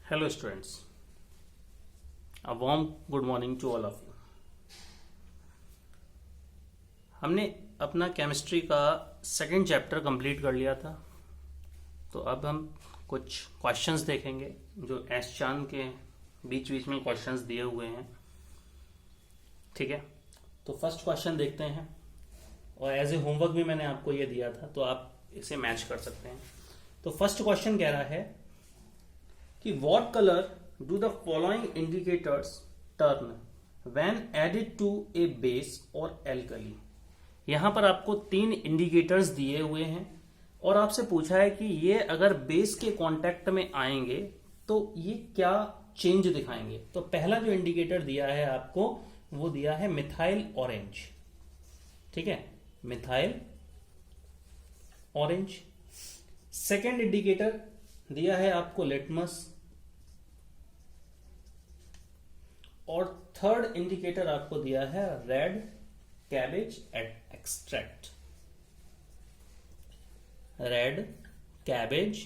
Hello students, a warm good morning to all of you. हमने अपना chemistry का second chapter complete कर लिया था, तो अब हम कुछ क्वेश्चंस देखेंगे जो एस चांद के बीच बीच में क्वेश्चंस दिए हुए हैं. ठीक है, तो फर्स्ट क्वेश्चन देखते हैं और एज ए होमवर्क भी मैंने आपको ये दिया था, तो आप इसे मैच कर सकते हैं. तो फर्स्ट क्वेश्चन कह रहा है कि what colour do the following indicators turn when added to a base और एल्कली. यहां पर आपको तीन इंडिकेटर्स दिए हुए हैं और आपसे पूछा है कि ये अगर बेस के कांटेक्ट में आएंगे तो ये क्या चेंज दिखाएंगे. तो पहला जो इंडिकेटर दिया है आपको वो दिया है मिथाइल ऑरेंज. ठीक है, मिथाइल ऑरेंज. सेकेंड इंडिकेटर दिया है आपको लिटमस और थर्ड इंडिकेटर आपको दिया है red cabbage extract. Red cabbage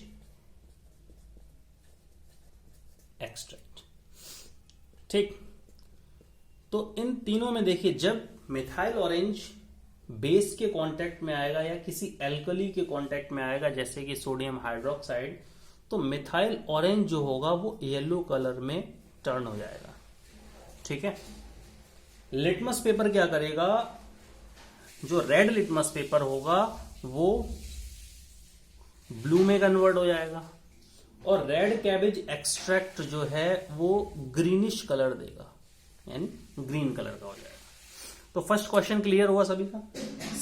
extract. ठीक, तो इन तीनों में देखिए, जब मिथाइल ऑरेंज बेस के कांटेक्ट में आएगा या किसी एल्कली के कांटेक्ट में आएगा जैसे कि सोडियम हाइड्रोक्साइड, तो मिथाइल ऑरेंज जो होगा वो येलो कलर में टर्न हो जाएगा. ठीक है, लिटमस पेपर क्या करेगा, जो रेड लिटमस पेपर होगा वो ब्लू में कन्वर्ट हो जाएगा और रेड कैबेज एक्सट्रैक्ट जो है वो ग्रीनिश कलर देगा, यानी ग्रीन कलर का हो जाएगा. तो फर्स्ट क्वेश्चन क्लियर हुआ सभी का.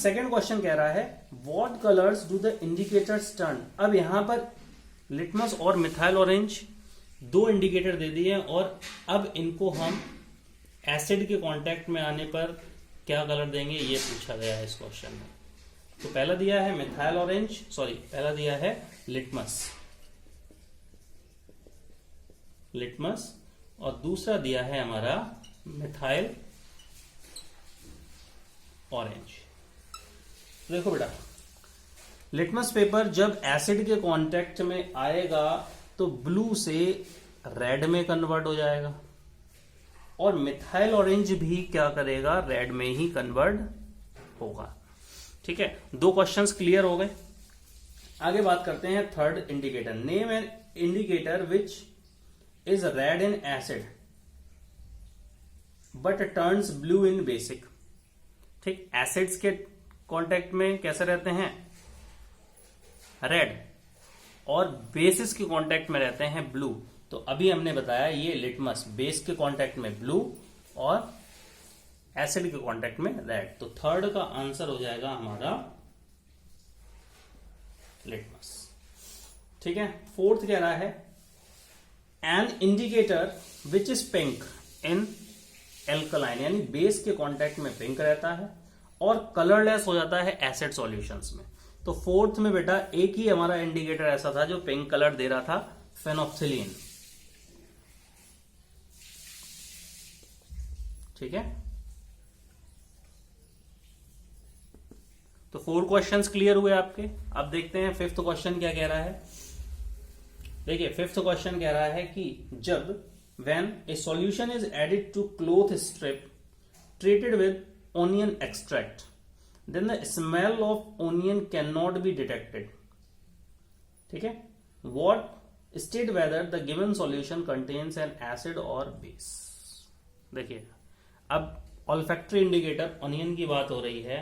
सेकंड क्वेश्चन कह रहा है what colours do the indicators turn. अब यहां पर लिटमस और मिथाइल ऑरेंज दो इंडिकेटर दे दिए और अब इनको हम एसिड के कांटेक्ट में आने पर क्या कलर देंगे ये पूछा गया है इस क्वेश्चन में. तो पहला दिया है मिथाइल ऑरेंज, पहला दिया है लिटमस और दूसरा दिया है हमारा मिथाइल ऑरेंज. देखो बेटा, लिटमस पेपर जब एसिड के कांटेक्ट में आएगा तो ब्लू से रेड में कन्वर्ट हो जाएगा और मिथाइल ऑरेंज भी क्या करेगा, रेड में ही कन्वर्ट होगा. ठीक है, दो क्वेश्चंस क्लियर हो गए. आगे बात करते हैं third indicator. Name an indicator which is red in acid but turns blue in basic. ठीक, एसिड्स के कांटेक्ट में कैसे रहते हैं, रेड, और बेसिस के कांटेक्ट में रहते हैं ब्लू. तो अभी हमने बताया ये लिटमस बेस के कांटेक्ट में ब्लू और एसिड के कांटेक्ट में रेड. तो थर्ड का आंसर हो जाएगा हमारा लिटमस. ठीक है, फोर्थ कह रहा है an indicator which is pink in alkaline, यानी बेस के कांटेक्ट में पिंक रहता है और कलरलेस हो जाता है एसिड सॉल्यूशंस में. तो फोर्थ में बेटा एक ही हमारा इंडिकेटर ऐसा था जो पिंक कलर दे रहा था, फेनोक्सिलीन. ठीक है, तो 4 क्वेश्चंस क्लियर हुए आपके. अब देखते हैं फिफ्थ क्वेश्चन क्या कह रहा है. देखिए, फिफ्थ क्वेश्चन कह रहा है कि जब when a solution is added to cloth strip treated with onion extract then the smell of onion cannot be detected. ठीक है, what state whether the given solution contains an acid or base. देखिए, अब olfactory indicator onion की बात हो रही है,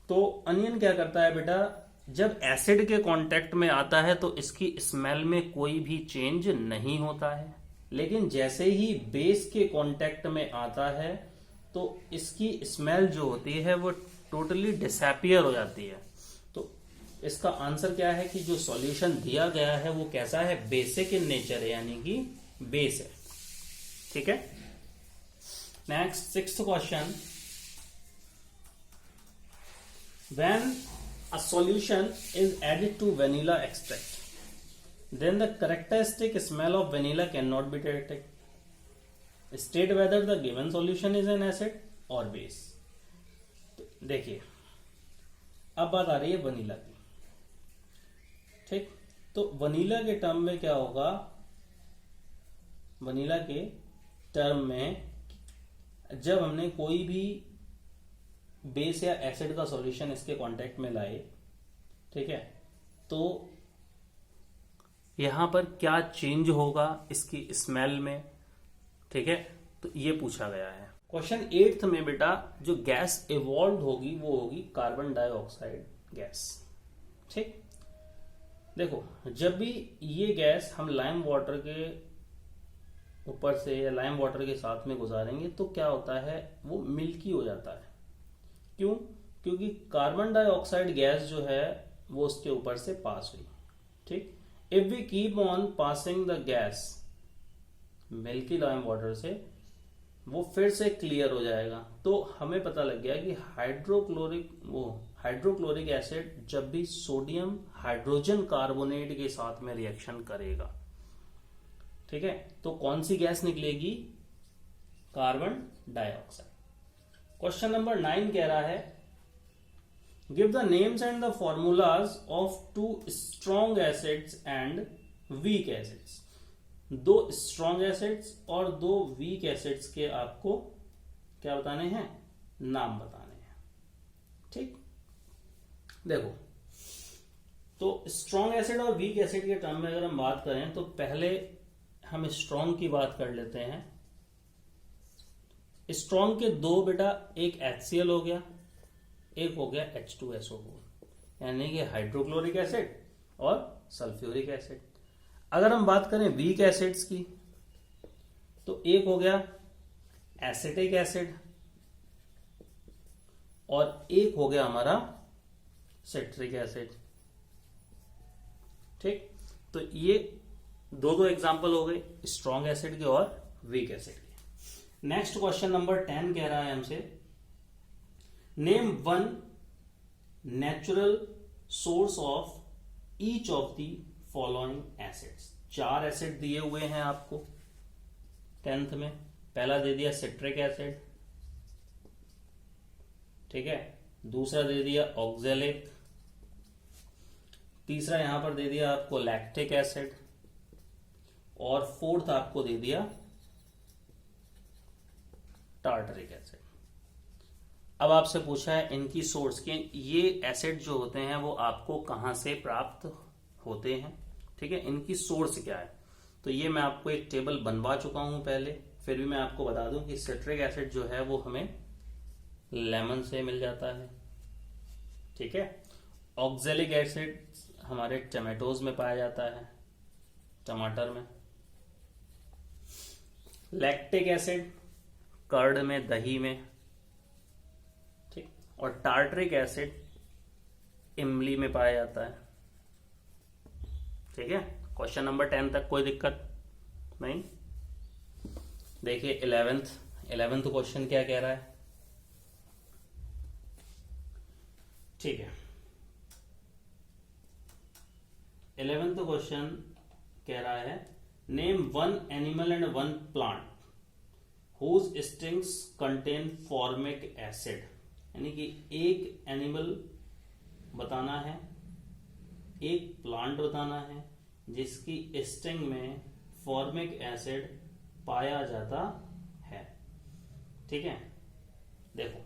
तो अनियन क्या करता है बेटा, जब एसिड के कांटेक्ट में आता है तो इसकी स्मेल में कोई भी चेंज नहीं होता है, लेकिन जैसे ही बेस के कांटेक्ट में आता है तो इसकी स्मेल जो होती है वो टोटली डिसअपियर हो जाती है. तो इसका आंसर क्या है कि जो सॉल्यूशन दिया गया है वो कैसा है, बेसिक इन नेचर है, यानी कि बेस है. ठीक है, next sixth question. When a solution is added to vanilla extract then the characteristic smell of vanilla cannot be detected. State whether the given solution is an acid or base. देखिए, अब बात आ रही है vanilla की. ठीक, तो vanilla के term में क्या होगा वनीला के टर्म में जब हमने कोई भी बेस या एसिड का सॉल्यूशन इसके कांटेक्ट में लाए, ठीक है, तो यहां पर क्या चेंज होगा इसकी स्मेल में, ठीक है, तो ये पूछा गया है। क्वेश्चन 8 में बेटा जो गैस इवॉल्व होगी वो होगी कार्बन डाइऑक्साइड गैस। ठीक, देखो जब भी ये गैस हम लाइम वाटर के ऊपर से या लाइम वाटर के साथ में गुजारेंगे तो क्या होता है, वो मिल्की हो जाता है। क्यों? क्योंकि कार्बन डाइऑक्साइड गैस जो है वो उसके ऊपर से पास हुई। ठीक, if we keep on passing the gas milky lime water से, वो फिर से क्लियर हो जाएगा। तो हमें पता लग गया कि हाइड्रोक्लोरिक एसिड जब भी सोडियम हाइड्रोजन कार्बोनेट के साथ में रिएक्शन करेगा, ठीक है, तो कौन सी गैस निकलेगी? Carbon dioxide. क्वेश्चन नंबर 9 कह रहा है give the names and the formulas of 2 strong acids and weak acids. 2 strong acids और 2 वीक एसिड्स के आपको क्या बताने हैं? नाम बताने हैं। ठीक, देखो तो स्ट्रॉन्ग एसिड और वीक एसिड के टर्म में अगर हम बात करें तो पहले हम स्ट्रॉन्ग की बात कर लेते हैं। स्ट्रॉन्ग के 2 बेटा, एक HCl हो गया, एक हो गया H2SO4, यानी कि हाइड्रोक्लोरिक एसिड और सल्फ्यूरिक एसिड। अगर हम बात करें वीक एसिड्स की तो एक हो गया एसिटिक एसिड और एक हो गया हमारा सिट्रिक एसिड। ठीक, तो ये दो एग्जांपल हो गए स्ट्रॉन्ग एसिड के और वीक एसिड के। नेक्स्ट क्वेश्चन नंबर 10 कह रहा है हमसे name 1 natural source of each of the following acids. 4 acid दिए हुए हैं आपको 10th में। पहला दे दिया सिट्रिक एसिड, ठीक है, दूसरा दे दिया ऑक्जेलिक, तीसरा यहां पर दे दिया आपको लैक्टिक एसिड और 4th आपको दे दिया टार्टरिक एसिड। अब आपसे पूछा है इनकी सोर्स के, ये एसिड जो होते हैं वो आपको कहां से प्राप्त होते हैं, ठीक है, इनकी सोर्स क्या है। तो ये मैं आपको एक टेबल बनवा चुका हूं पहले, फिर भी मैं आपको बता दूं कि सिट्रिक एसिड जो है वो हमें लेमन से मिल जाता है, ठीक है। ऑक्जेलिक एसिड हमारे टमाटोज में पाया जाता है, टमाटर में। लैक्टिक एसिड कर्ड में, दही में, ठीक। और टार्टरिक एसिड इमली में पाया जाता है, ठीक है। क्वेश्चन नंबर 10 तक कोई दिक्कत नहीं। देखिए 11th क्वेश्चन क्या कह रहा है, ठीक है। 11th क्वेश्चन कह रहा है name 1 animal and 1 plant whose stings contain formic acid। यानी कि एक एनिमल बताना है, एक प्लांट बताना है जिसकी स्टिंग में फॉर्मिक एसिड पाया जाता है, ठीक है। देखो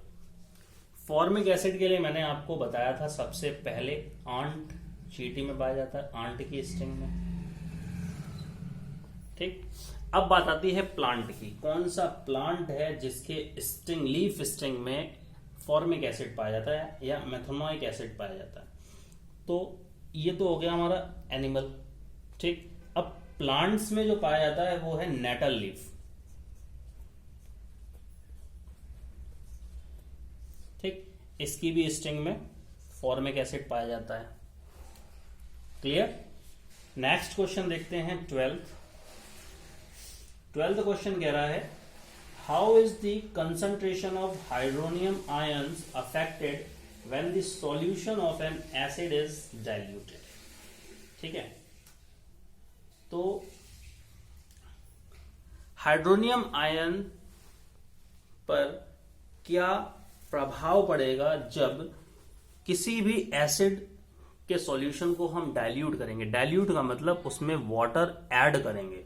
फॉर्मिक एसिड के लिए मैंने आपको बताया था सबसे पहले आंट चींटी में पाया जाता है, आंट की स्टिंग में, ठीक। अब बात आती है प्लांट की, कौन सा प्लांट है जिसके स्टिंग, लीफ स्टिंग में फॉर्मिक एसिड पाया जाता है या मेथनोइक एसिड पाया जाता है। तो ये तो हो गया हमारा एनिमल, ठीक। अब प्लांट्स में जो पाया जाता है वो है नेटल लीफ, ठीक। इसकी भी स्टिंग में फॉर्मिक एसिड पाया जाता है। क्लियर। नेक्स्ट क्वेश्चन देखते हैं 12th क्वेश्चन कह रहा है how is the concentration of hydronium ions affected when the solution of N acid is diluted, ठीक है। तो हाइड्रोनियम आयन पर क्या प्रभाव पड़ेगा जब किसी भी एसिड के सॉल्यूशन को हम डाइल्यूट करेंगे। डाइल्यूट का मतलब उसमें वाटर ऐड करेंगे,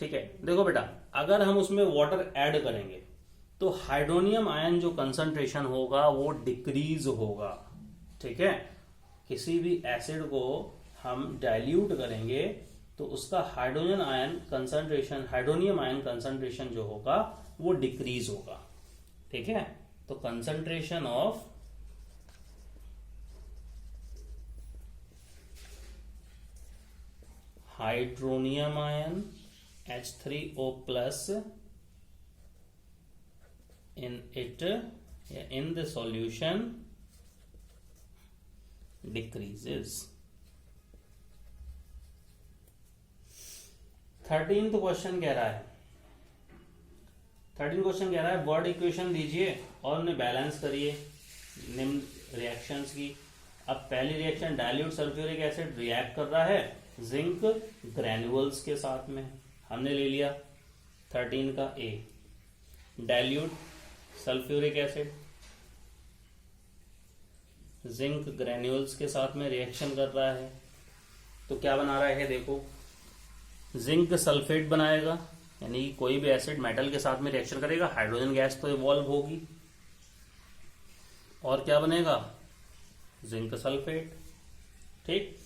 ठीक है, देखो बेटा, अगर हम उसमें वाटर ऐड करेंगे तो हाइड्रोनियम आयन जो कंसंट्रेशन होगा वो डिक्रीज होगा। ठीक है, किसी भी एसिड को हम डाइल्यूट करेंगे तो उसका हाइड्रोनियम आयन कंसंट्रेशन जो होगा वो डिक्रीज होगा। ठीक है, तो concentration of hydronium ion H3O plus in the solution decreases। 13th question कह रहा है, वर्ड इक्वेशन दीजिए और उन्हें बैलेंस करिए निम्न रिएक्शंस की। अब पहली reaction, dilute sulphuric acid react कर रहा है जिंक ग्रैन्युअल्स के साथ में, हमने ले लिया 13 का A. Dilute sulphuric acid zinc granules के साथ में रिएक्शन कर रहा है तो क्या बना रहा है, देखो जिंक सल्फेट बनाएगा, यानी कोई भी एसिड मेटल के साथ में रिएक्शन करेगा, हाइड्रोजन गैस तो इवॉल्व होगी और क्या बनेगा, जिंक सल्फेट। ठीक,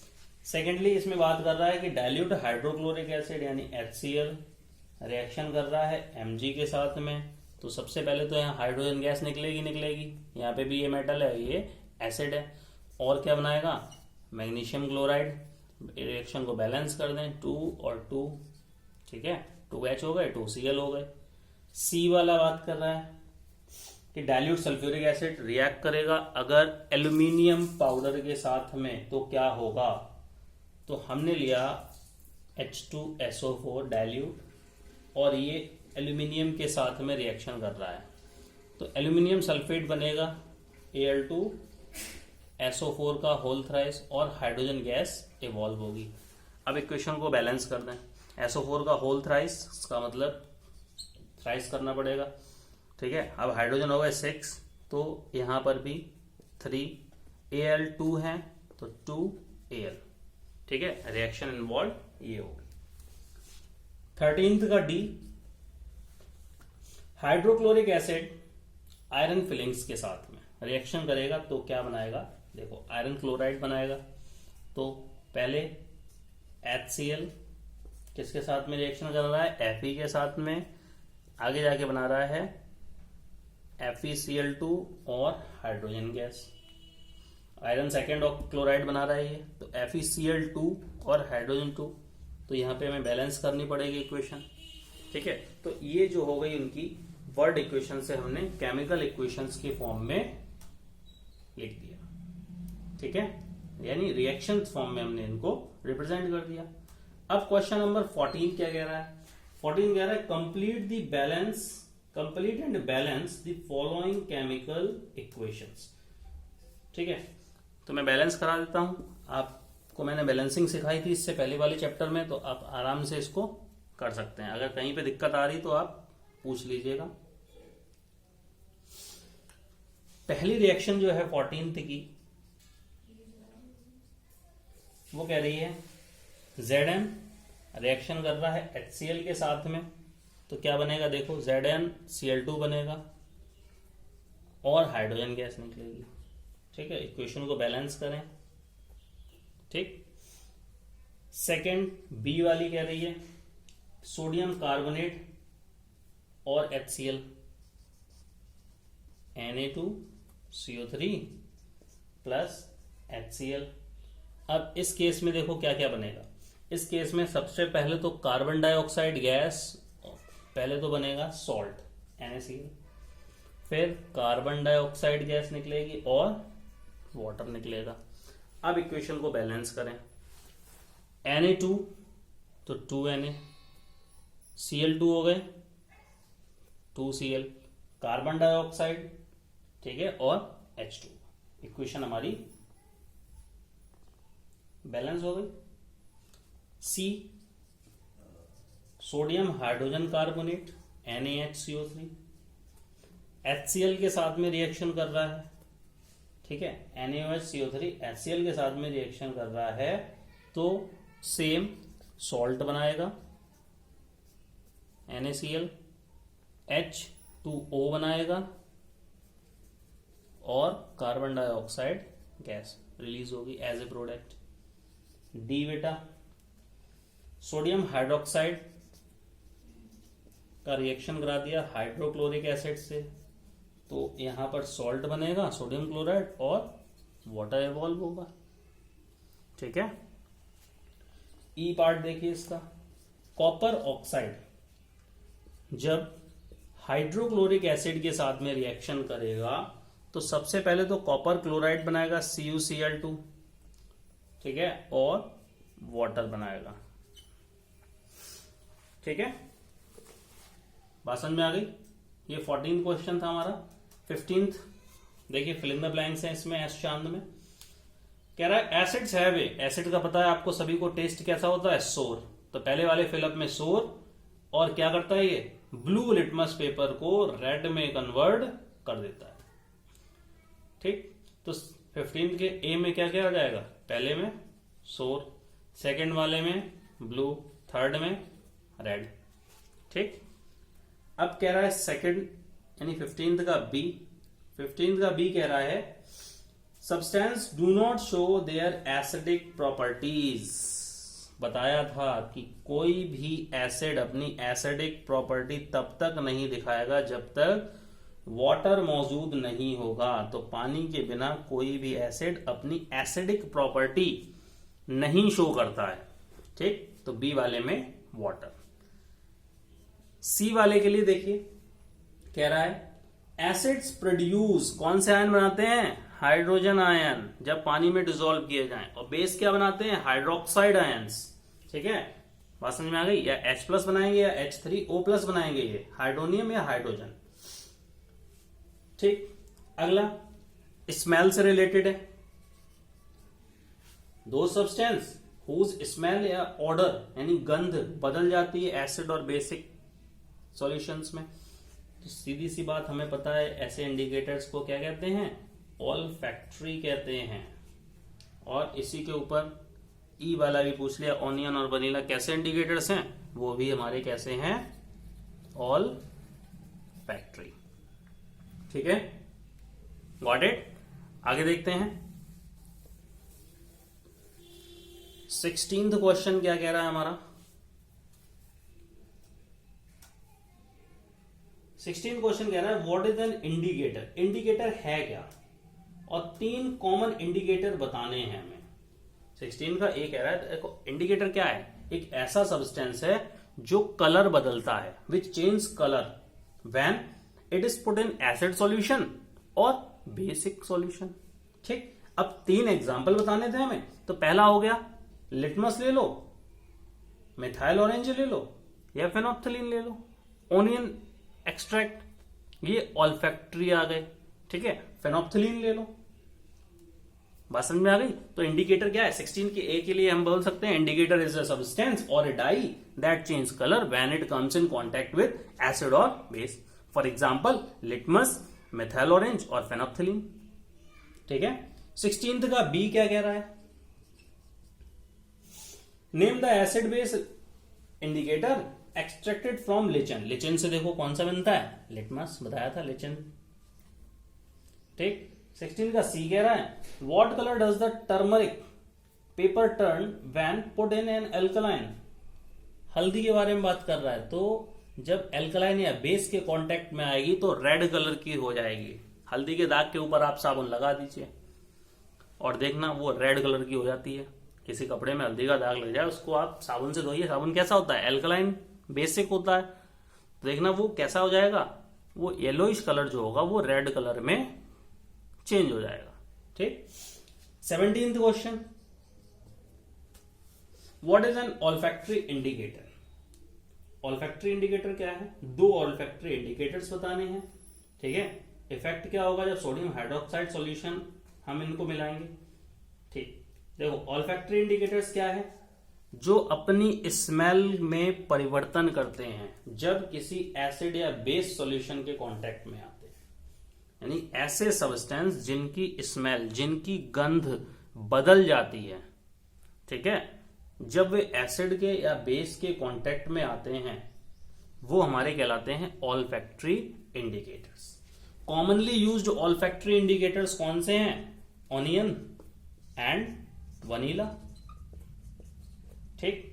सेकेंडली इसमें बात कर रहा है कि डाइल्यूट हाइड्रोक्लोरिक एसिड यानी HCl रिएक्शन कर रहा है Mg के साथ में, तो सबसे पहले तो यहाँ हाइड्रोजन गैस निकलेगी, यहाँ पे भी ये मेटल है, ये एसिड है, और क्या बनाएगा, मैग्नीशियम क्लोराइड। रिएक्शन को बैलेंस कर दें, 2 और 2, ठीक है, 2H हो गए, 2Cl हो गए। सी वाला बात कर रहा है कि डाइल्यूट सल्फ्यूरिक एसिड रिएक्ट करेगा अगर एल्यूमिनियम पाउडर के साथ में, तो क्या होगा, तो हमने लिया H2SO4 डाइल्यूट और ये एल्यूमिनियम के साथ में रिएक्शन कर रहा है, तो एल्यूमिनियम सल्फेट बनेगा Al2SO4 का होल थ्राइस और हाइड्रोजन गैस इवॉल्व होगी। अब इक्वेशन को बैलेंस कर दें, SO4 का होल थ्राइस, इसका मतलब थ्राइस करना पड़ेगा। ठीक है, अब हाइड्रोजन हो गए 6, तो यहां पर भी 3, Al2 है तो 2Al। ठीक है, रिएक्शन इन्वॉल्व ये होगी। 13th का D, hydrochloric acid iron filings के साथ में रिएक्शन करेगा तो क्या बनाएगा, देखो आयरन क्लोराइड बनाएगा, तो पहले HCl किसके साथ में रिएक्शन कर रहा है, Fe के साथ में, आगे जाके बना रहा है FeCl2 और hydrogen gas. Iron second chloride बना रहा है ये, तो FeCl2 और हाइड्रोजन 2, तो यहाँ पे हमें बैलेंस करनी पड़ेगी इक्वेशन। ठीक है, तो ये जो हो गई उनकी वर्ड इक्वेशन से हमने केमिकल इक्वेशंस के फॉर्म में लिख दिया। ठीक है, यानी रिएक्शन फॉर्म में हमने इनको रिप्रेजेंट कर दिया। अब क्वेश्चन नंबर 14 क्या कह रहा है, 14 कह रहा है complete and balance the following chemical equations. ठीक है, तो मैं बैलेंस करा देता हूं, आपको मैंने बैलेंसिंग सिखाई थी इससे पहले वाले चैप्टर में, तो आप आराम से इसको कर सकते हैं। अगर कहीं पे दिक्कत आ रही तो आप पूछ लीजिएगा। पहली रिएक्शन जो है 14th की, वो कह रही है Zn रिएक्शन कर रहा है HCl के साथ में, तो क्या बनेगा, देखो ZnCl2 बनेगा और हाइड्रोजन गैस निकलेगी। ठीक है, इक्वेशन को बैलेंस करें। ठीक, सेकेंड बी वाली कह रही है सोडियम कार्बोनेट और HCl Na2CO3 प्लस HCl। अब इस केस में देखो क्या क्या बनेगा, इस केस में सबसे पहले तो कार्बन डाइऑक्साइड गैस, पहले तो बनेगा सॉल्ट NaCl, फिर कार्बन डाइऑक्साइड गैस निकलेगी और वाटर निकलेगा। अब इक्वेशन को बैलेंस करें, Na2 तो 2Na, Cl2 हो गए 2Cl, कार्बन डाइऑक्साइड, ठीक है, और H2। इक्वेशन हमारी बैलेंस हो गई। C, sodium hydrogen carbonate NaHCO3 HCl के साथ में रिएक्शन कर रहा है। ठीक है, NaOHCO3 HCl के साथ में रिएक्शन कर रहा है तो सेम सॉल्ट बनाएगा NaCl H2O बनाएगा और कार्बन डाइऑक्साइड गैस रिलीज होगी एज ए प्रोडक्ट। डी बेटा, सोडियम हाइड्रोक्साइड का रिएक्शन करा दिया हाइड्रोक्लोरिक एसिड से, तो यहां पर सॉल्ट बनेगा सोडियम क्लोराइड और वाटर इवॉल्व होगा। ठीक है। ई पार्ट देखिए इसका, कॉपर ऑक्साइड जब हाइड्रोक्लोरिक एसिड के साथ में रिएक्शन करेगा तो सबसे पहले तो कॉपर क्लोराइड बनाएगा CuCl2, ठीक है, और वाटर बनाएगा। ठीक है, बात समझ में आ गई। ये 14th क्वेश्चन था हमारा। 15th देखिए, फिल इन द ब्लैंक्स है इसमें एस चांद में। कह रहा है एसिड्स हैव ए, एसिड का पता है आपको सभी को टेस्ट कैसा होता है, सोर। तो पहले वाले फिलअप में सोर, और क्या करता है ये, ब्लू लिटमस पेपर को रेड में कन्वर्ट कर देता है। ठीक, तो 15th के ए में क्या क्या हो जाएगा, पहले में सोर, सेकंड वाले में ब्लू, थर्ड में रेड। ठीक, अब कह रहा है सेकंड यानी 15th का बी। 15th का बी कह रहा है substance do not show their acidic properties. बताया था कि कोई भी एसिड अपनी एसिडिक प्रॉपर्टी तब तक नहीं दिखाएगा जब तक वाटर मौजूद नहीं होगा। तो पानी के बिना कोई भी एसिड अपनी एसिडिक प्रॉपर्टी नहीं शो करता है। ठीक, तो बी वाले में वाटर। सी वाले के लिए देखिए, कह रहा है एसिड्स प्रोड्यूस, कौन से आयन बनाते हैं, हाइड्रोजन आयन जब पानी में डिसॉल्व किए जाएं, और बेस क्या बनाते हैं, हाइड्रोक्साइड आयंस। ठीक है, बात समझ में आ गई। या H+ बनाएंगे या H3O+ बनाएंगे, ये हाइड्रोनियम या हाइड्रोजन। ठीक, अगला स्मेल से रिलेटेड है। दो सब्सटेंस हुज स्मेल या ऑर्डर यानी गंध बदल जाती है एसिड और बेसिक सॉल्यूशंस में। तो सीधी सी बात हमें पता है ऐसे इंडिकेटर्स को क्या कहते हैं, ऑल्फैक्टरी कहते हैं। और इसी के ऊपर ई वाला भी पूछ लिया, ऑनियन और वनीला कैसे इंडिकेटर्स हैं, वो भी हमारे कैसे हैं, ऑल्फैक्टरी। ठीक है, गॉट इट। आगे देखते हैं 16th क्वेश्चन क्या कह रहा है हमारा। 16th क्वेश्चन कह रहा है what is an indicator. Indicator है क्या, और 3 कॉमन इंडिकेटर बताने हैं हमें। 16 का ए कह रहा है इंडिकेटर क्या है, एक ऐसा सब्सटेंस है जो कलर बदलता है, which change colour when it is put in acid solution और बेसिक सॉल्यूशन। ठीक, अब 3 एग्जांपल बताने थे हमें। तो पहला हो गया लिटमस ले लो, मिथाइल ऑरेंज ले लो, या फेनोप्थलीन ले लो, ओनियन एक्सट्रैक्ट, ये ऑल्फैक्टरी आ गए। ठीक है, फेनोप्थलीन ले लो। बात समझ में आ गई। तो इंडिकेटर क्या है, 16 के ए के लिए हम बोल सकते हैं indicator is a substance or a dye that change colour when it comes in contact with acid or base. For example litmus, methyl orange और फेनोप्थलीन। ठीक है, 16th का बी क्या कह रहा है, name the acid base indicator extracted from lichen. Lichen से देखो कौन सा बनता है, लिटमस, बताया था लिचन। ठीक, 16 का सी कह रहा है what colour does the turmeric paper turn when put in an alkaline. हल्दी के बारे में बात कर रहा है, तो जब एल्कलाइन या बेस के कांटेक्ट में आएगी तो रेड कलर की हो जाएगी। हल्दी के दाग के ऊपर आप साबुन लगा दीजिए और देखना वो रेड कलर की हो जाती है। किसी कपड़े में हल्दी का दाग लग जाए, उसको आप साबुन से धोइए, साबुन कैसा होता है, एल्कलाइन बेसिक होता है, तो देखना वो कैसा हो जाएगा, वो येलोइश कलर जो होगा वो रेड कलर में चेंज हो जाएगा। ठीक, 17th question what is an olfactory indicator. Olfactory indicator क्या है, 2 ऑल्फैक्टरी इंडिकेटर्स बताने हैं। ठीक है, इफेक्ट क्या होगा जब सोडियम हाइड्रोक्साइड सॉल्यूशन हम इनको मिलाएंगे। ठीक, देखो ऑल्फैक्टरी इंडिकेटर्स क्या है, जो अपनी स्मेल में परिवर्तन करते हैं जब किसी एसिड या बेस सॉल्यूशन के कांटेक्ट में आते हैं। यानी ऐसे सब्सटेंस जिनकी स्मेल, जिनकी गंध बदल जाती है। ठीक है, जब वे एसिड के या बेस के कांटेक्ट में आते हैं वो हमारे कहलाते हैं olfactory indicators. Commonly used olfactory indicators कौन से हैं? Onion and vanilla. ठीक,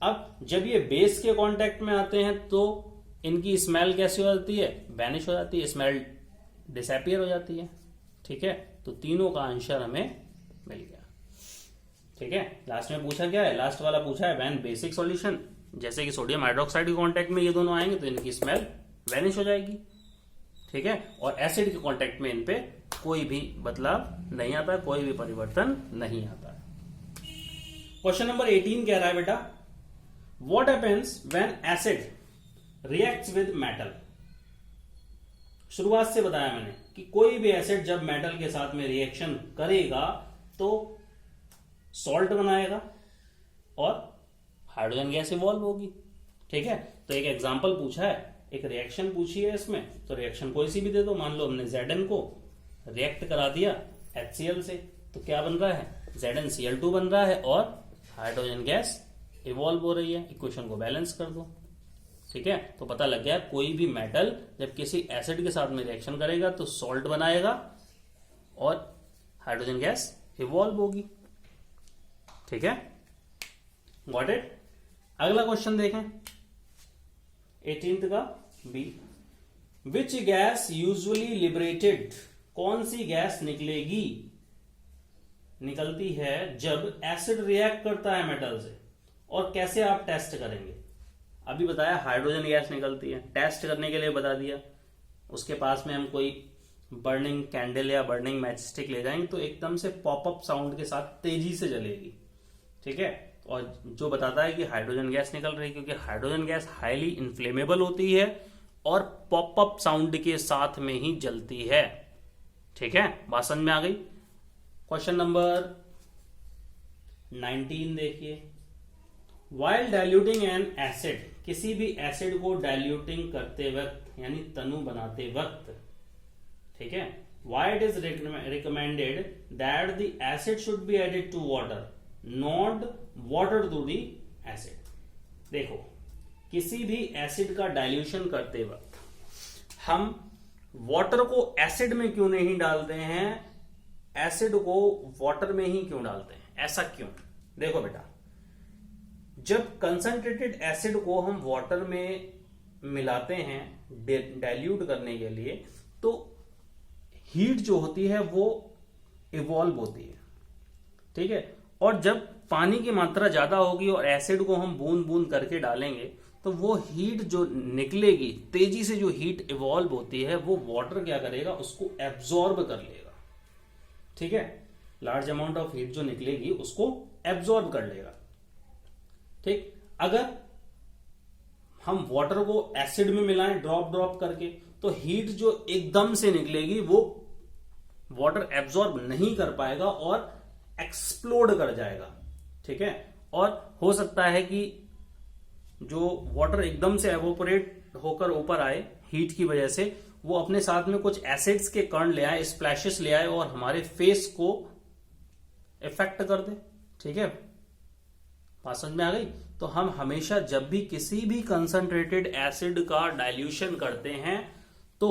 अब जब ये बेस के कांटेक्ट में आते हैं तो इनकी स्मेल कैसी हो जाती है? वैनिश हो जाती है, स्मेल डिसअपीयर हो जाती है। ठीक है, तो तीनों का आंसर हमें मिल गया। ठीक है, लास्ट में पूछा क्या है? लास्ट वाला पूछा है व्हेन बेसिक सॉल्यूशन, जैसे कि सोडियम हाइड्रोक्साइड के कांटेक्ट में ये दोनों आएंगे तो इनकी स्मेल वैनिश हो जाएगी। ठीक है, और एसिड के कांटेक्ट में इन पे कोई भी बदलाव नहीं आता, कोई भी परिवर्तन नहीं आता। क्वेश्चन नंबर 18 कह रहा है बेटा, what happens when acid reacts with metal. शुरुआत से बताया मैंने कि कोई भी एसिड जब मेटल के साथ में रिएक्शन करेगा तो सॉल्ट बनाएगा और हाइड्रोजन गैस इवॉल्व होगी। ठीक है, तो एक एग्जांपल पूछा है, एक रिएक्शन पूछी है इसमें, तो रिएक्शन कोई सी भी दे दो। मान लो हमने Zn को रिएक्ट करा दिया HCl से, तो क्या बन रहा है? ZnCl2 बन रहा है और हाइड्रोजन गैस इवॉल्व हो रही है। इक्वेशन को बैलेंस कर दो। ठीक है, तो पता लग गया कोई भी मेटल जब किसी एसिड के साथ में रिएक्शन करेगा तो सॉल्ट बनाएगा और हाइड्रोजन गैस इवॉल्व होगी। ठीक है, गॉट इट। अगला क्वेश्चन देखें 18th का B, which gas usually liberated, कौन सी गैस निकलती है जब एसिड रिएक्ट करता है मेटल से, और कैसे आप टेस्ट करेंगे? अभी बताया हाइड्रोजन गैस निकलती है, टेस्ट करने के लिए बता दिया। उसके पास में हम कोई बर्निंग कैंडल या बर्निंग मैचस्टिक ले जाएंगे तो एकदम से पॉपअप साउंड के साथ तेजी से जलेगी। ठीक है, और जो बताता है कि हाइड्रोजन गैस निकल रही है, क्योंकि हाइड्रोजन गैस हाईली इन्फ्लेमेबल होती है और पॉपअप साउंड के साथ में ही जलती है। ठीक है, बात समझ में आ गई। क्वेश्चन नंबर 19 देखिए, वाइल डाइल्यूटिंग एन एसिड, किसी भी एसिड को डाइल्यूटिंग करते वक्त यानी तनु बनाते वक्त, ठीक है, why it is recommended that the acid should be added to water, not water to the acid। देखो, किसी भी एसिड का डाइल्यूशन करते वक्त हम वाटर को एसिड में क्यों नहीं डालते हैं, एसिड को वाटर में ही क्यों डालते हैं? ऐसा क्यों? देखो बेटा, जब कंसंट्रेटेड एसिड को हम वाटर में मिलाते हैं डाइल्यूट करने के लिए, तो हीट जो होती है वो इवॉल्व होती है। ठीक है, और जब पानी की मात्रा ज्यादा होगी और एसिड को हम बूंद बूंद करके डालेंगे तो वो हीट जो निकलेगी, तेजी से जो हीट इवॉल्व होती है, वो वाटर क्या करेगा? उसको एब्जॉर्ब कर लेगा। ठीक है, लार्ज अमाउंट ऑफ हीट जो निकलेगी उसको एब्जॉर्ब कर लेगा। ठीक, अगर हम वाटर को एसिड में मिलाएं ड्रॉप ड्रॉप करके, तो हीट जो एकदम से निकलेगी वो वाटर एब्जॉर्ब नहीं कर पाएगा और एक्सप्लोड कर जाएगा। ठीक है, और हो सकता है कि जो वाटर एकदम से एवोपरेट होकर ऊपर आए हीट की वजह से, वो अपने साथ में कुछ एसिड्स के कण ले आए, स्प्लैशेस ले आए और हमारे फेस को इफेक्ट कर दे। ठीक है, बात समझ में आ गई। तो हम हमेशा जब भी किसी भी कंसंट्रेटेड एसिड का डाइल्यूशन करते हैं तो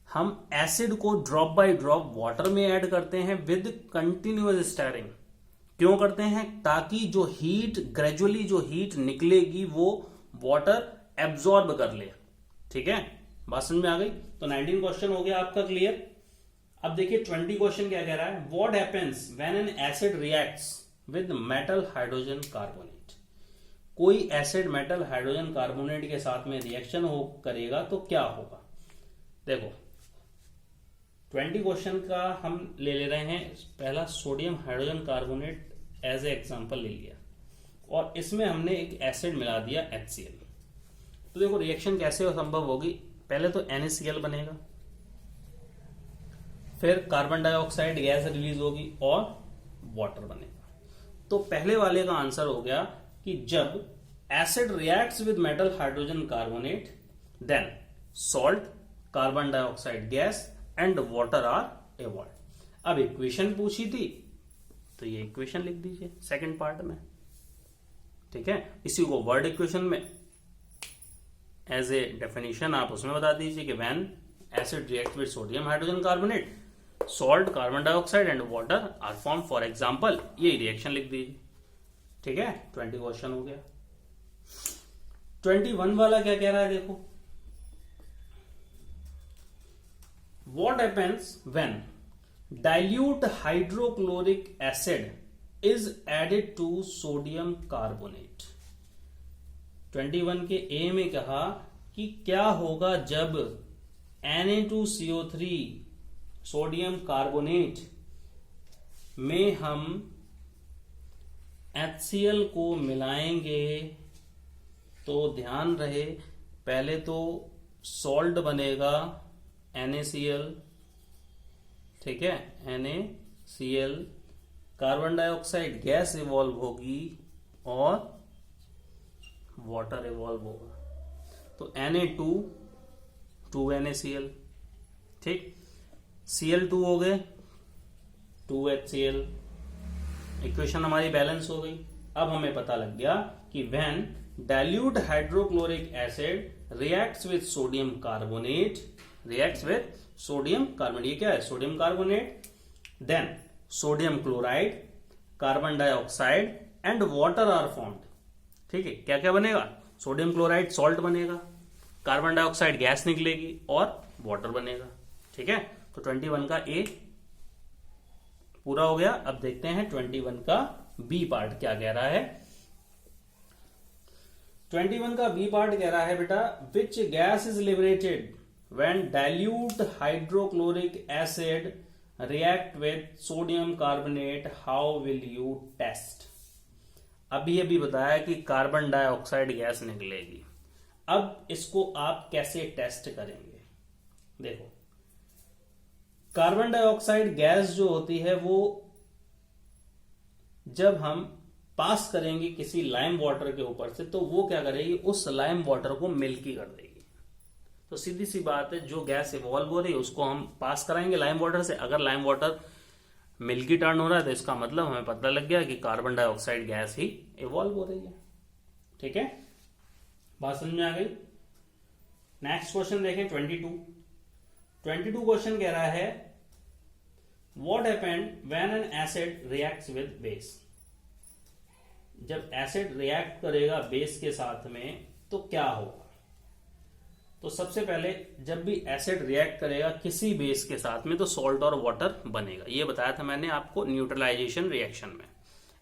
हम एसिड को ड्रॉप बाय ड्रॉप वाटर में ऐड करते हैं विद कंटिन्यूअस स्टैरिंग। क्यों करते हैं? ताकि जो हीट ग्रेजुअली जो हीट निकलेगी वो वाटर एब्जॉर्ब कर ले। ठीक है, बात समझ में आ गई। तो 19 क्वेश्चन हो गया आपका क्लियर। अब देखिए 20 क्वेश्चन क्या कह रहा है, what happens when an acid reacts with metal hydrogen carbonate. कोई एसिड मेटल हाइड्रोजन कार्बोनेट के साथ में रिएक्शन करेगा तो क्या होगा? देखो 20 क्वेश्चन का हम ले रहे हैं। पहला sodium hydrogen carbonate as a example ले लिया और इसमें हमने एक एसिड मिला दिया HCl। तो देखो रिएक्शन कैसे संभव होगी? पहले तो NaCl बनेगा, फिर कार्बन डाइऑक्साइड गैस रिलीज होगी और वाटर बनेगा। तो पहले वाले का आंसर हो गया कि जब acid reacts with metal hydrogen carbonate, then salt, carbon dioxide gas and water are evolve. अब इक्वेशन पूछी थी तो ये इक्वेशन लिख दीजिए सेकंड पार्ट में। ठीक है, इसी को वर्ड इक्वेशन में एज ए डेफिनेशन आप उसमें बता दीजिए कि when acid react with sodium hydrogen carbonate, salt, carbon dioxide and water are form. For example ये रिएक्शन लिख दीजिए। ठीक है, 20 क्वेश्चन हो गया। 21 वाला क्या कह रहा है, देखो। What happens when dilute hydrochloric acid is added to sodium carbonate? 21 के ए में कहा कि क्या होगा जब Na2CO3 सोडियम कार्बोनेट में हम HCl को मिलाएंगे। तो ध्यान रहे, पहले तो सॉल्ट बनेगा NaCl, ठीक है, NaCl, carbon dioxide gas evolve होगी और वाटर इवॉल्व होगा। तो Na2 2NaCl, ठीक, Cl2 हो गए 2HCl, इक्वेशन हमारी बैलेंस हो गई। अब हमें पता लग गया कि when dilute hydrochloric acid reacts with sodium carbonate, reacts with sodium carbonate, ये क्या है, sodium carbonate, then sodium chloride, carbon dioxide and water are formed. ठीक है, क्या क्या बनेगा, सोडियम क्लोराइड सॉल्ट बनेगा, कार्बन डाइऑक्साइड गैस निकलेगी और वाटर बनेगा। ठीक है, तो 21 का ए पूरा हो गया। अब देखते हैं 21 का बी पार्ट क्या कह रहा है। 21 का बी पार्ट कह रहा है बेटा, which gas is liberated when dilute hydrochloric acid react with sodium carbonate, how will you test. अभी बताया कि कार्बन डाइऑक्साइड गैस निकलेगी। अब इसको आप कैसे टेस्ट करेंगे, देखो, कार्बन डाइऑक्साइड गैस जो होती है वो जब हम पास करेंगे किसी लाइम वाटर के ऊपर से, तो वो क्या करेगी, उस लाइम वाटर को मिल्की कर देगी। तो सीधी सी बात है, जो गैस इवॉल्व हो रही है उसको हम पास कराएंगे लाइम वाटर से। अगर लाइम वाटर मिल्की टर्न हो रहा है तो इसका मतलब हमें पता लग गया कि कार्बन डाइऑक्साइड गैस ही इवॉल्व हो रही है। ठीक है, बात समझ में आ गई। नेक्स्ट क्वेश्चन देखें 22 क्वेश्चन कह रहा है, what happened when an acid reacts with base. जब एसिड रिएक्ट करेगा बेस के साथ में तो क्या होगा। तो सबसे पहले जब भी एसिड रिएक्ट करेगा किसी बेस के साथ में तो सॉल्ट और वाटर बनेगा। ये बताया था मैंने आपको न्यूट्रलाइजेशन रिएक्शन में,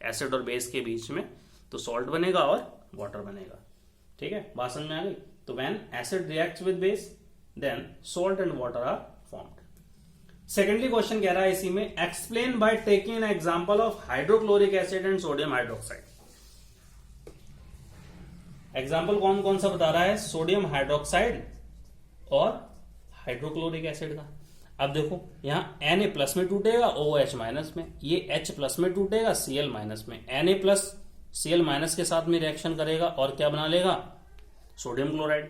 एसिड और बेस के बीच में तो सॉल्ट बनेगा और वाटर बनेगा। ठीक है, बात समझ में आ गई। तो when acid reacts with base then salt and water are formed. Secondly question कह रहा है इसी में, explain by taking an example of hydrochloric acid and sodium hydroxide. Example कौन कौन सा बता रहा है, सोडियम हाइड्रोक्साइड और हाइड्रोक्लोरिक एसिड का। अब देखो यहां Na प्लस में टूटेगा OH माइनस में, ये H प्लस में टूटेगा Cl माइनस में, Na प्लस Cl माइनस के साथ में रिएक्शन करेगा और क्या बना लेगा, सोडियम क्लोराइड।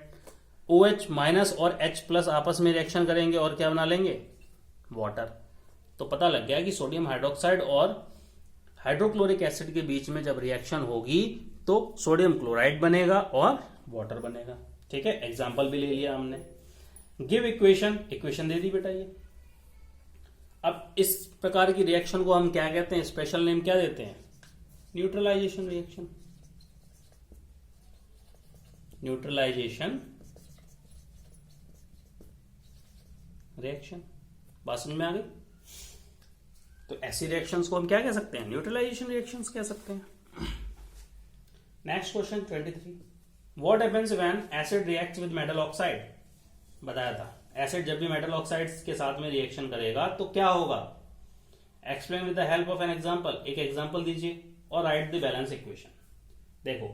OH माइनस और H प्लस आपस में रिएक्शन करेंगे और क्या बना लेंगे, वाटर। तो पता लग गया कि सोडियम हाइड्रोक्साइड और हाइड्रोक्लोरिक एसिड के बीच में जब रिएक्शन होगी तो सोडियम क्लोराइड बनेगा और वाटर बनेगा। ठीक है, एग्जाम्पल भी ले लिया हमने। गिव इक्वेशन, इक्वेशन दे दी बेटा ये। अब इस प्रकार की रिएक्शन को हम क्या कहते हैं, स्पेशल नेम क्या देते हैं, न्यूट्रलाइजेशन रिएक्शन। न्यूट्रलाइजेशन रिएक्शन, बात समझ में आ गई। तो ऐसी रिएक्शंस को हम क्या कह सकते हैं, न्यूट्रलाइजेशन रिएक्शंस कह सकते हैं। Next question 23, what happens when acid reacts with metal oxide. बताया था एसिड जब भी मेटल ऑक्साइड्स के साथ में रिएक्शन करेगा तो क्या होगा, explain with the help of an example. एक एग्जांपल दीजिए और राइट द बैलेंस इक्वेशन। देखो,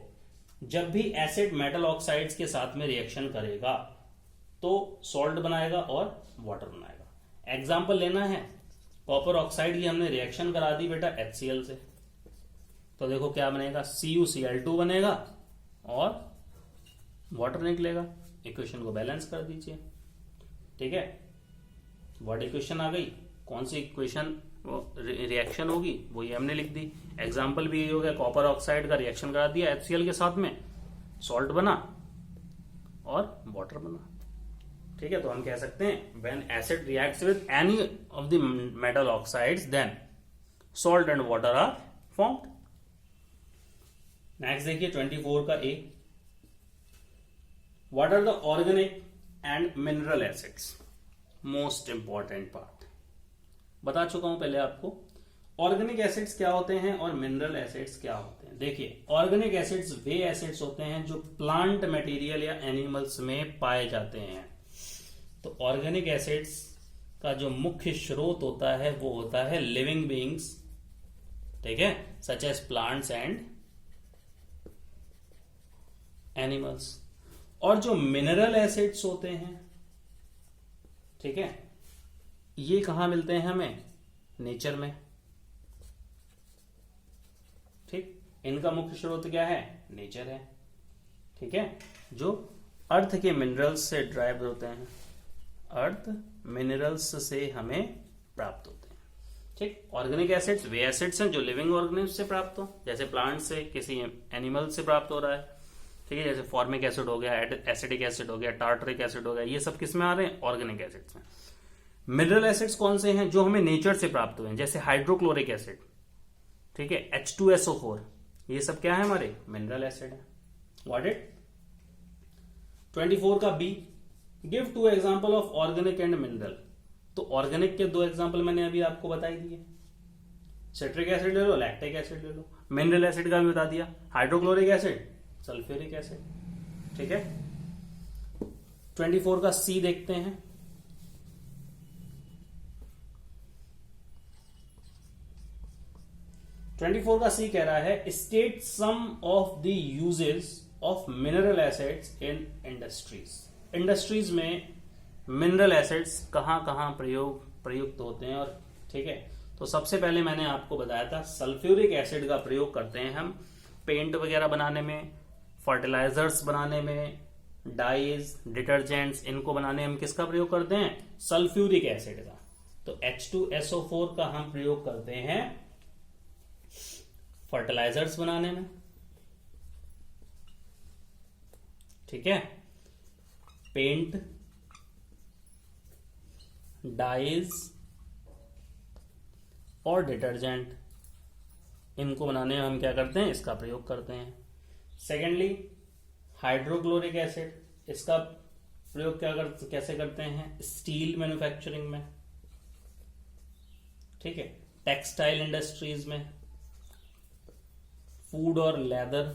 जब भी एसिड मेटल ऑक्साइड्स के साथ में रिएक्शन करेगा तो सॉल्ट बनाएगा और वाटर बनाएगा। एग्जांपल लेना है, कॉपर ऑक्साइड की हमने रिएक्शन करा दी बेटा HCl से, तो देखो क्या बनेगा, CuCl2 बनेगा और वाटर निकलेगा। इक्वेशन को बैलेंस कर दीजिए। ठीक है, व्हाट इक्वेशन आ गई, कौन सी इक्वेशन रिएक्शन होगी वो ये हमने लिख दी। एग्जाम्पल भी ये हो गया, कॉपर ऑक्साइड का रिएक्शन करा दिया HCl के साथ में, सॉल्ट बना और वाटर बना। ठीक है, तो हम कह सकते हैं when acid reacts with any of the metal oxides then salt and water are formed. Next देखिए 24 का A, what are the organic and mineral acids. Most important part बता चुका हूं पहले आपको। ऑर्गेनिक एसिड्स क्या होते हैं और मिनरल एसिड्स क्या होते हैं। देखिए, ऑर्गेनिक एसिड्स वे एसिड्स होते हैं जो प्लांट मटेरियल या एनिमल्स में पाए जाते हैं। तो ऑर्गेनिक एसिड्स का जो मुख्य स्रोत होता है वो होता है लिविंग बीइंग्स, ठीक है, such as plants and animals. और जो मिनरल एसिड्स होते हैं, ठीक है, ये कहां मिलते हैं हमें, नेचर में। ठीक, इनका मुख्य स्रोत क्या है, नेचर है। ठीक है, जो अर्थ के मिनरल्स से ड्राइव होते हैं, अर्थ मिनरल्स से हमें प्राप्त होते हैं। ठीक, ऑर्गेनिक एसिड्स वे एसिड्स हैं जो लिविंग ऑर्गेनिज्म से प्राप्त हो, जैसे प्लांट से, किसी एनिमल से प्राप्त हो रहा है। ठीक है, जैसे फॉर्मिक एसिड हो गया, एसिडिक एसिड हो गया, टार्टरिक एसिड हो गया, ये सब किस में आ रहे हैं, ऑर्गेनिक एसिड्स में। मिनरल एसिड्स कौन से हैं, जो हमें नेचर से प्राप्त हुए हैं, जैसे हाइड्रोक्लोरिक एसिड, ठीक है, H2SO4, ये सब क्या है, हमारे मिनरल एसिड है। What it. 24 का B, give 2 example of organic and mineral. तो ऑर्गेनिक के 2 एग्जांपल मैंने अभी आपको बता ही दिए, सिट्रिक एसिड ले लो, लैक्टिक एसिड ले लो। मिनरल एसिड का भी बता दिया, हाइड्रोक्लोरिक एसिड, सल्फ्यूरिक एसिड। ठीक है, 24 का सी देखते हैं। ट्वेंटी का सी कह रहा है, state some of the uses of mineral acids in industries. Industries में मिनरल एसिड्स कहां कहां प्रयुक्त होते हैं। और ठीक है, तो सबसे पहले मैंने आपको बताया था सल्फ्यूरिक एसिड का प्रयोग करते हैं हम पेंट वगैरह बनाने में, फर्टिलाइजर्स बनाने में, डाइज, डिटर्जेंट्स, इनको बनाने में हम किसका प्रयोग करते हैं, सल्फ्यूरिक एसिड का। तो H2SO4 का हम प्रयोग करते हैं फर्टिलाइजर्स बनाने में। ठीक है, पेंट, डाइज और डिटर्जेंट, इनको बनाने में हम क्या करते हैं, इसका प्रयोग करते हैं। सेकेंडली हाइड्रोक्लोरिक एसिड, इसका प्रयोग कैसे करते हैं, स्टील मैन्युफैक्चरिंग में, ठीक है, टेक्सटाइल इंडस्ट्रीज में, फूड और लेदर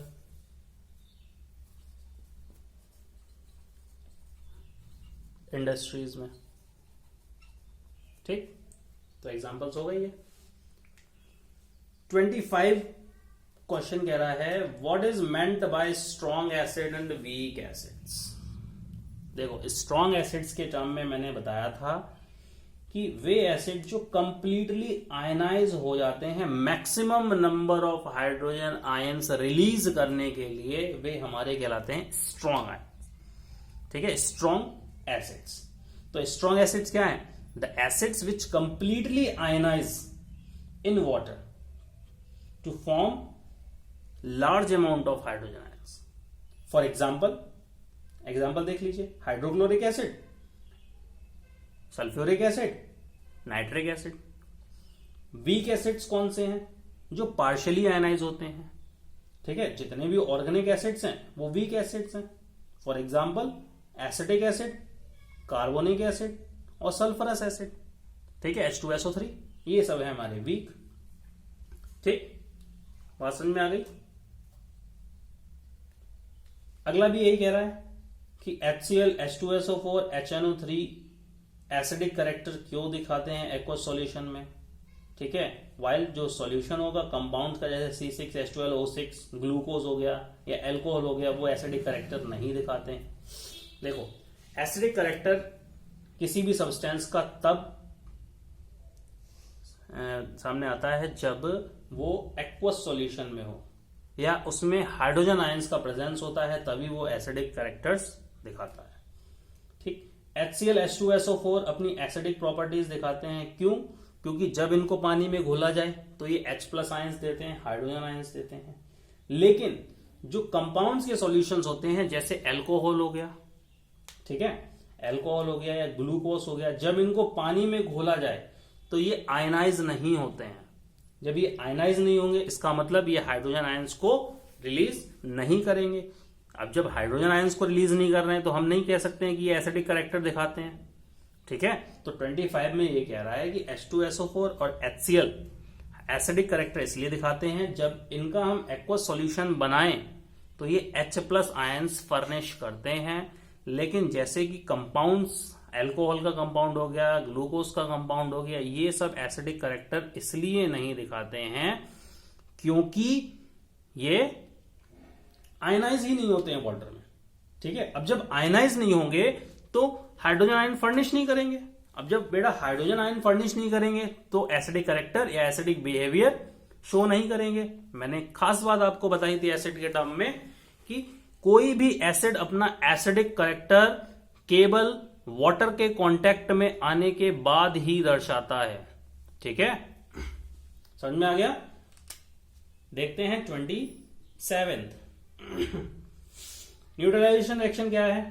इंडस्ट्रीज में। ठीक, तो एग्जांपल्स हो गई है। 25 क्वेश्चन कह रहा है, what is meant by strong acid and weak acids. देखो, स्ट्रॉन्ग एसिड्स के टर्म में मैंने बताया था कि वे एसिड जो कंप्लीटली आयनाइज हो जाते हैं, maximum number of hydrogen ions release करने के लिए, वे हमारे कहलाते हैं स्ट्रॉन्ग आयंस। ठीक है, स्ट्रॉन्ग एसिड्स। तो स्ट्रॉन्ग एसिड्स क्या है, the acids which completely ionize in water to form large amount of hydrogen ions. For example देख लीजिए, hydrochloric acid, sulphuric acid, nitric acid. Weak acids कौन से हैं, जो पार्शियली आयनाइज होते हैं। ठीक है, जितने भी ऑर्गेनिक एसिड्स हैं वो वीक एसिड्स हैं। For example acetic acid, carbonic acid और सल्फरस एसिड। ठीक है, H2SO3, ये सब है हमारे वीक। ठीक, बात समझ में आ गई। अगला भी यही कह रहा है कि HCl, H2SO4, HNO3 acidic character क्यों दिखाते हैं एक्वस सॉल्यूशन में। ठीक है, वाइल जो सॉल्यूशन होगा कंपाउंड का, जैसे C6H12O6 ग्लूकोज हो गया या एल्कोहल हो गया, वो एसिडिक कैरेक्टर नहीं दिखाते हैं। देखो, एसिडिक कैरेक्टर किसी भी सब्सटेंस का तब सामने आता है जब वो एक्वस सॉल्यूशन में हो या उसमें हाइड्रोजन आयंस का प्रेजेंस होता है, तभी वो एसिडिक कैरेक्टर्स दिखाता है। ठीक, HCl, H2SO4 अपनी एसिडिक प्रॉपर्टीज दिखाते हैं। क्यों, क्योंकि जब इनको पानी में घोला जाए तो ये H+ आयंस देते हैं, हाइड्रोजन आयंस देते हैं। लेकिन जो कंपाउंड्स के सॉल्यूशंस होते हैं, जैसे एल्कोहल हो गया, ठीक है, अल्कोहल हो गया या ग्लूकोज हो गया, जब इनको पानी में घोला जाए तो ये आयनाइज नहीं होते हैं। जब ये आयनाइज नहीं होंगे इसका मतलब ये हाइड्रोजन आयंस को रिलीज नहीं करेंगे। अब जब हाइड्रोजन आयंस को रिलीज नहीं कर रहे हैं तो हम नहीं कह सकते हैं कि ये एसिडिक कैरेक्टर दिखाते हैं। ठीक है, तो 25 में ये कह रहा है कि H2SO4 और HCl एसिडिक कैरेक्टर इसलिए दिखाते हैं जब इनका हम एक्वस सॉल्यूशन बनाएं तो ये H+ आयंस फर्निश करते हैं। लेकिन जैसे कि कंपाउंड्स, अल्कोहल का कंपाउंड हो गया, ग्लूकोज का कंपाउंड हो गया, ये सब एसिडिक कैरेक्टर इसलिए नहीं दिखाते हैं क्योंकि ये आयनाइज ही नहीं होते हैं वाटर में। ठीक है, अब जब आयनाइज नहीं होंगे तो हाइड्रोजन आयन फर्निश नहीं करेंगे। अब जब बेटा हाइड्रोजन आयन फर्निश नहीं करेंगे तो एसिडिक कैरेक्टर या एसिडिक बिहेवियर शो नहीं करेंगे। मैंने खास बात आपको बताई थी एसिड के टर्म में कि कोई भी एसिड अपना एसिडिक कैरेक्टर केवल वाटर के कांटेक्ट में आने के बाद ही दर्शाता है। ठीक है, समझ में आ गया। देखते हैं 27। न्यूट्रलाइजेशन रिएक्शन क्या है?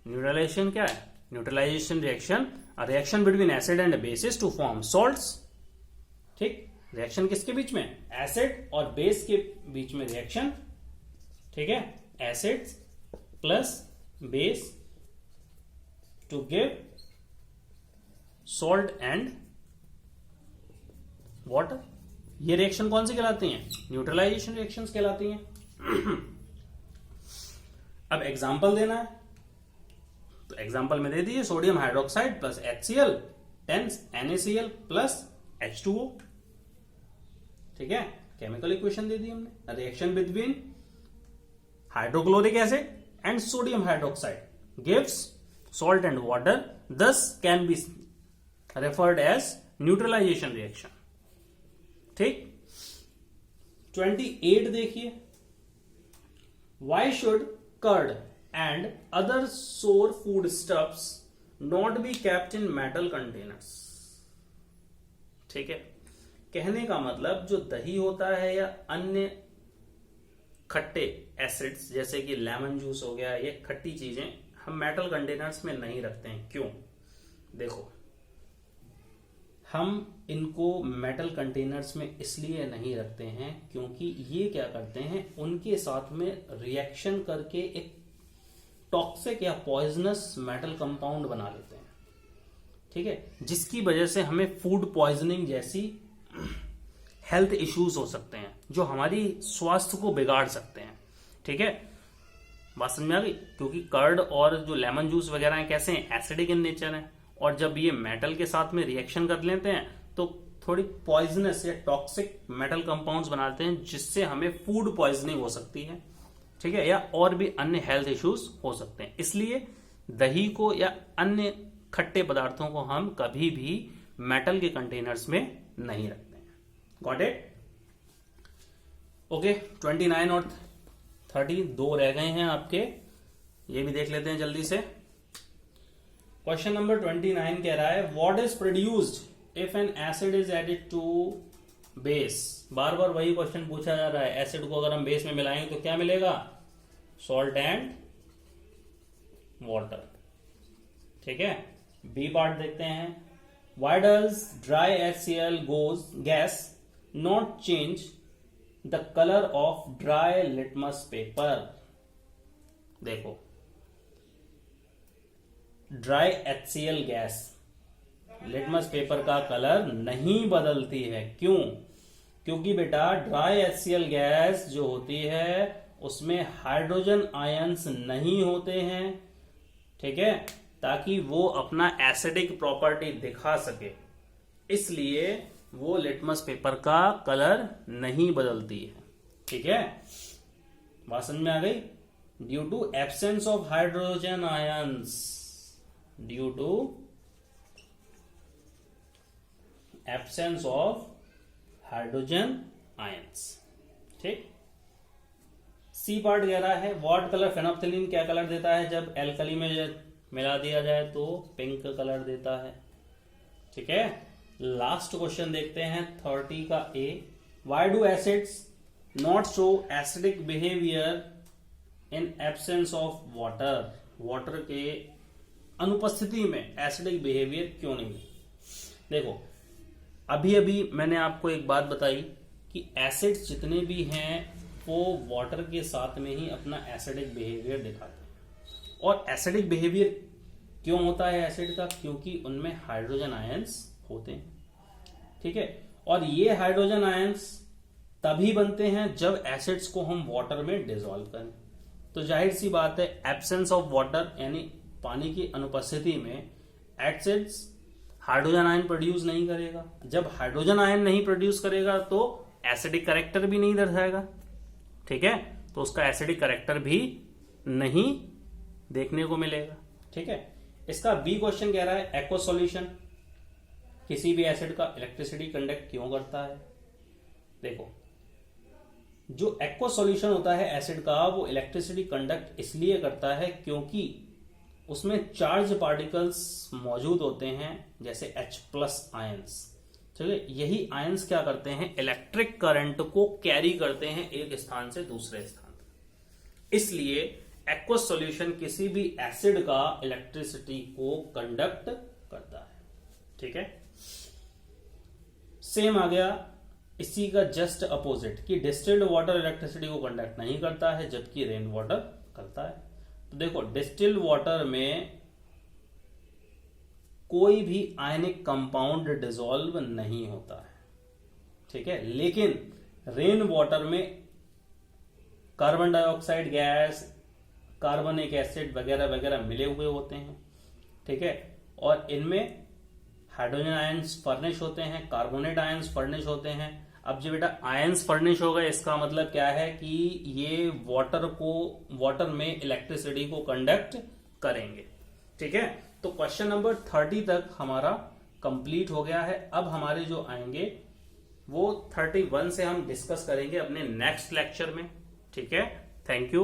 न्यूट्रलाइजेशन क्या है? Neutralization reaction, a reaction between acid and bases to form salts. ठीक, रिएक्शन किसके बीच में? एसिड और बेस के बीच में रिएक्शन। ठीक है, acid plus base to give salt and water. ये रिएक्शन कौन सी कहलाती हैं? न्यूट्रलाइजेशन रिएक्शंस कहलाती हैं। अब एग्जांपल देना है तो एग्जांपल में दे दीजिए, sodium hydroxide plus HCl 10 NaCl plus H2O। ठीक है, केमिकल इक्वेशन दे दी हमने, reaction between hydrochloric acid and sodium hydroxide gives salt and water, thus can be referred as neutralization reaction। ठीक, 28 देखिए, why should curd and other sour food stuffs not be kept in metal containers। ठीक है, कहने का मतलब जो दही होता है या अन्य खट्टे एसिड्स जैसे कि लेमन जूस हो गया, ये खट्टी चीजें हम मेटल कंटेनर्स में नहीं रखते हैं। क्यों? देखो, हम इनको मेटल कंटेनर्स में इसलिए नहीं रखते हैं क्योंकि ये क्या करते हैं, उनके साथ में रिएक्शन करके एक टॉक्सिक या पॉइजनस मेटल कंपाउंड बना लेते हैं। ठीक है, जिसकी वजह से हमें फूड पॉइजनिंग जैसी हेल्थ इश्यूज हो सकते हैं जो हमारी स्वास्थ्य को बिगाड़ सकते हैं। ठीक है, बात समझ में आ गई? क्योंकि कर्ड और जो लेमन जूस वगैरह हैं कैसे हैं? एसिडिक इन नेचर हैं, और जब ये मेटल के साथ में रिएक्शन कर लेते हैं तो थोड़ी पॉइजनस या टॉक्सिक मेटल कंपाउंड्स बनाते हैं जिससे हमें फूड पॉइजनिंग हो सकती है। ठीक है, या और भी अन्य हेल्थ इश्यूज हो सकते हैं। इसलिए दही को या अन्य खट्टे पदार्थों को हम कभी भी मेटल के कंटेनर्स में नहीं रखते हैं। Got it? ओके, 29 और 30 दो रह गए हैं आपके, ये भी देख लेते हैं जल्दी से। क्वेश्चन नंबर 29 कह रहा है, what is produced if an acid is added to base. बार बार वही क्वेश्चन पूछा जा रहा है, एसिड को अगर हम बेस में मिलाएंगे तो क्या मिलेगा? Salt and water. ठीक है, बी पार्ट देखते हैं। Why does dry HCl gas not change the colour of dry litmus paper. देखो, dry HCl gas litmus paper का कलर नहीं बदलती है। क्यों? क्योंकि बेटा ड्राई HCl गैस जो होती है उसमें हाइड्रोजन आयंस नहीं होते हैं। ठीक है, ताकि वो अपना एसिडिक प्रॉपर्टी दिखा सके, इसलिए वो लिटमस पेपर का कलर नहीं बदलती है। ठीक है, बात समझ में आ गई? Due to absence of hydrogen ions, due to absence of hydrogen ions. ठीक, सी पार्ट कह रहा है, व्हाट कलर फेनोप्थिलीन क्या कलर देता है जब एल्कली में मिला दिया जाए? तो पिंक कलर देता है। ठीक है, लास्ट क्वेश्चन देखते हैं 30 का A. Why do acids not show acidic behaviour in absence of water. Water के अनुपस्थिति में एसिडिक बिहेवियर क्यों नहीं है? देखो, अभी अभी मैंने आपको एक बात बताई कि एसिड्स जितने भी हैं वो वाटर के साथ में ही अपना एसिडिक बिहेवियर दिखाते हैं। और एसिडिक बिहेवियर क्यों होता है एसिड का? क्योंकि उनमें हाइड्रोजन आयंस होते हैं, ठीक है। और ये हाइड्रोजन आयंस तभी बनते हैं जब एसिड्स को हम वाटर में डिसॉल्व करें। तो जाहिर सी बात है, एब्सेंस ऑफ वाटर यानी पानी की अनुपस्थिति में एसिड्स हाइड्रोजन आयन प्रोड्यूस नहीं करेगा। जब हाइड्रोजन आयन नहीं प्रोड्यूस करेगा तो एसिडिक कैरेक्टर भी नहीं दर्शाएगा, ठीक है। तो उसका एसिडिक कैरेक्टर भी नहीं देखने को मिलेगा, ठीक है। इसका बी क्वेश्चन कह रहा है एक्वा सॉल्यूशन किसी भी एसिड का इलेक्ट्रिसिटी कंडक्ट क्यों करता है? देखो, जो एक्वा सॉल्यूशन होता है एसिड का वो इलेक्ट्रिसिटी कंडक्ट इसलिए करता है क्योंकि उसमें चार्ज पार्टिकल्स मौजूद होते हैं, जैसे H+ आयंस, ठीक है। यही आयंस क्या करते हैं? इलेक्ट्रिक करंट को कैरी करते हैं एक स्थान से दूसरे स्थान तक। इसलिए एक्वा सॉल्यूशन किसी भी एसिड का इलेक्ट्रिसिटी को कंडक्ट करता है, ठीक है। सेम आ गया इसी का जस्ट अपोजिट कि डिस्टिल्ड वाटर इलेक्ट्रिसिटी को कंडक्ट नहीं करता है जबकि रेन वाटर करता है। तो देखो, डिस्टिल्ड वाटर में कोई भी आयनिक कंपाउंड डिसॉल्व नहीं होता है, ठीक है। लेकिन रेन वाटर में कार्बन डाइऑक्साइड गैस, कार्बनिक एसिड वगैरह वगैरह मिले हुए होते हैं, ठीक है। और इनमें हाइड्रोजन आयंस फर्निश होते हैं, कार्बोनेट आयंस फर्निश होते हैं। अब जो बेटा आयंस फर्निश होगा इसका मतलब क्या है कि ये वाटर में इलेक्ट्रिसिटी को कंडक्ट करेंगे, ठीक है। तो क्वेश्चन नंबर 30 तक हमारा कंप्लीट हो गया है। अब हमारे जो आएंगे वो 31 से हम डिस्कस करेंगे अपने नेक्स्ट लेक्चर में, ठीक है। Thank you.